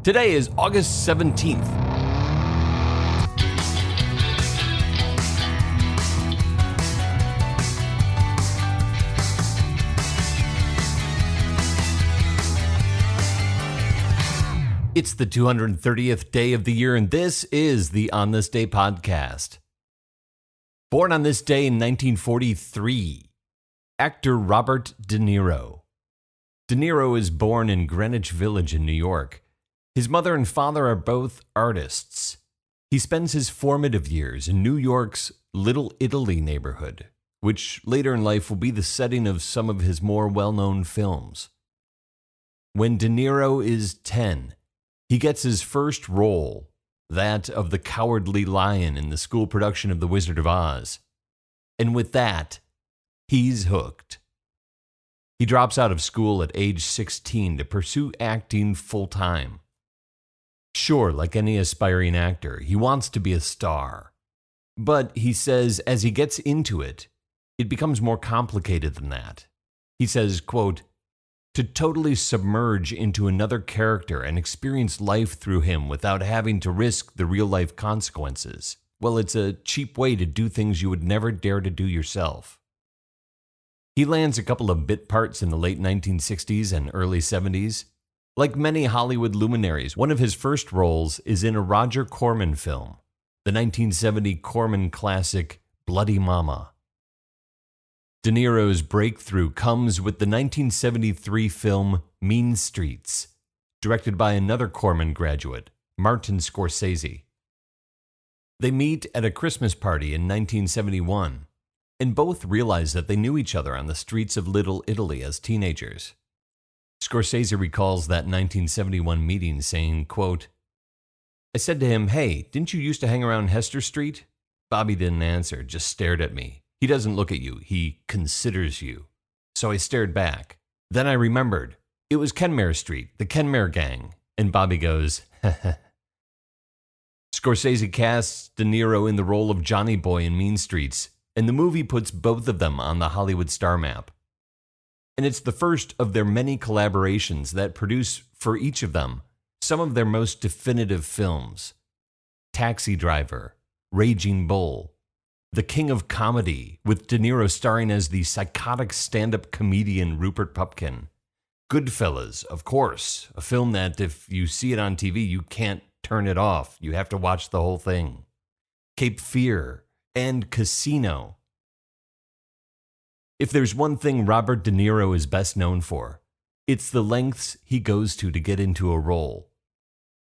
Today is August 17th. It's the 230th day of the year, and this is the On This Day podcast. Born on this day in 1943, actor Robert DeNiro. DeNiro is born in Greenwich Village in New York. His mother and father are both artists. He spends his formative years in New York's Little Italy neighborhood, which later in life will be the setting of some of his more well-known films. When DeNiro is 10, he gets his first role, that of the Cowardly Lion in the school production of The Wizard of Oz. And with that, he's hooked. He drops out of school at age 16 to pursue acting full-time. Sure, like any aspiring actor, he wants to be a star. But he says as he gets into it, it becomes more complicated than that. He says, quote, to totally submerge into another character and experience life through him without having to risk the real-life consequences. Well, it's a cheap way to do things you would never dare to do yourself. He lands a couple of bit parts in the late 1960s and early 70s. Like many Hollywood luminaries, one of his first roles is in a Roger Corman film, the 1970 Corman classic Bloody Mama. De Niro's breakthrough comes with the 1973 film Mean Streets, directed by another Corman graduate, Martin Scorsese. They meet at a Christmas party in 1971, and both realize that they knew each other on the streets of Little Italy as teenagers. Scorsese recalls that 1971 meeting saying, quote, I said to him, hey, didn't you used to hang around Hester Street? Bobby didn't answer, just stared at me. He doesn't look at you, he considers you. So I stared back. Then I remembered. It was Kenmare Street, the Kenmare Gang. And Bobby goes, heh. Scorsese casts De Niro in the role of Johnny Boy in Mean Streets, and the movie puts both of them on the Hollywood star map. And it's the first of their many collaborations that produce, for each of them, some of their most definitive films. Taxi Driver, Raging Bull, The King of Comedy, with De Niro starring as the psychotic stand-up comedian Rupert Pupkin. Goodfellas, of course, a film that if you see it on TV, you can't turn it off. You have to watch the whole thing. Cape Fear, and Casino. If there's one thing Robert De Niro is best known for, it's the lengths he goes to get into a role.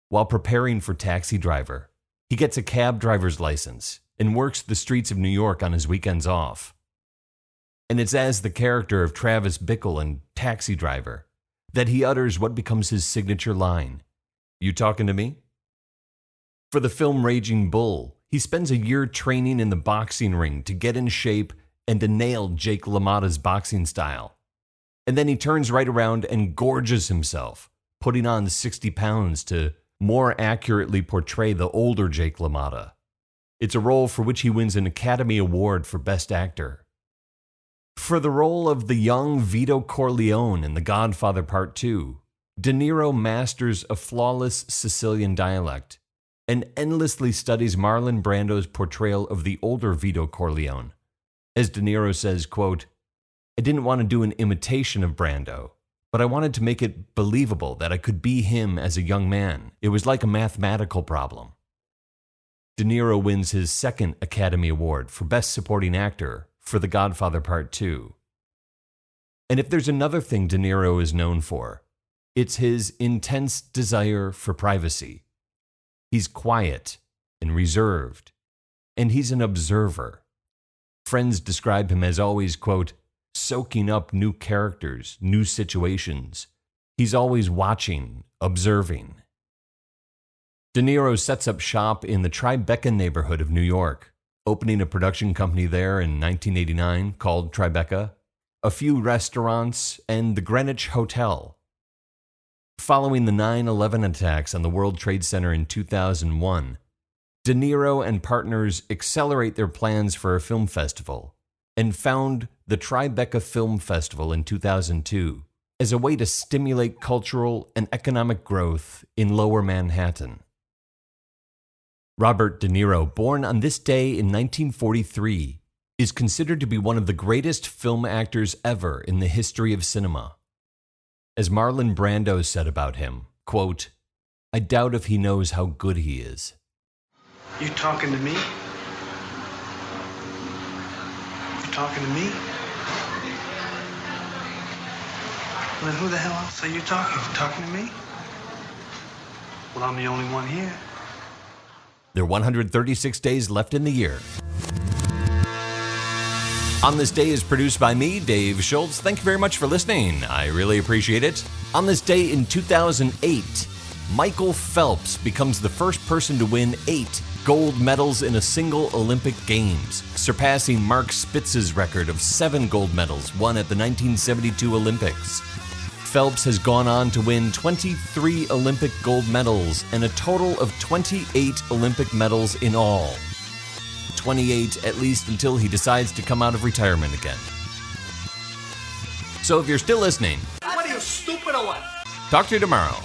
While preparing for Taxi Driver, he gets a cab driver's license and works the streets of New York on his weekends off. And it's as the character of Travis Bickle in Taxi Driver that he utters what becomes his signature line, "You talking to me?" For the film Raging Bull, he spends a year training in the boxing ring to get in shape and to nail Jake LaMotta's boxing style. And then he turns right around and gorges himself, putting on 60 pounds to more accurately portray the older Jake LaMotta. It's a role for which he wins an Academy Award for Best Actor. For the role of the young Vito Corleone in The Godfather Part 2, De Niro masters a flawless Sicilian dialect and endlessly studies Marlon Brando's portrayal of the older Vito Corleone. As De Niro says, quote, I didn't want to do an imitation of Brando, but I wanted to make it believable that I could be him as a young man. It was like a mathematical problem. De Niro wins his second Academy Award for Best Supporting Actor for The Godfather Part 2. And if there's another thing De Niro is known for, it's his intense desire for privacy. He's quiet and reserved, and he's an observer. Friends describe him as always, quote, soaking up new characters, new situations. He's always watching, observing. De Niro sets up shop in the Tribeca neighborhood of New York, opening a production company there in 1989 called Tribeca, a few restaurants, and the Greenwich Hotel. Following the 9/11 attacks on the World Trade Center in 2001, De Niro and partners accelerate their plans for a film festival and found the Tribeca Film Festival in 2002 as a way to stimulate cultural and economic growth in Lower Manhattan. Robert De Niro, born on this day in 1943, is considered to be one of the greatest film actors ever in the history of cinema. As Marlon Brando said about him, quote, "I doubt if he knows how good he is." You talking to me? You talking to me? Well, then who the hell else are you talking? You talking to me? Well, I'm the only one here. There are 136 days left in the year. On This Day is produced by me, Dave Schultz. Thank you very much for listening. I really appreciate it. On this day in 2008, Michael Phelps becomes the first person to win 8 gold medals in a single Olympic Games, surpassing Mark Spitz's record of 7 gold medals won at the 1972 Olympics. Phelps has gone on to win 23 Olympic gold medals and a total of 28 Olympic medals in all. 28 at least until he decides to come out of retirement again. So if you're still listening, What are you, stupid or what? talk to you tomorrow.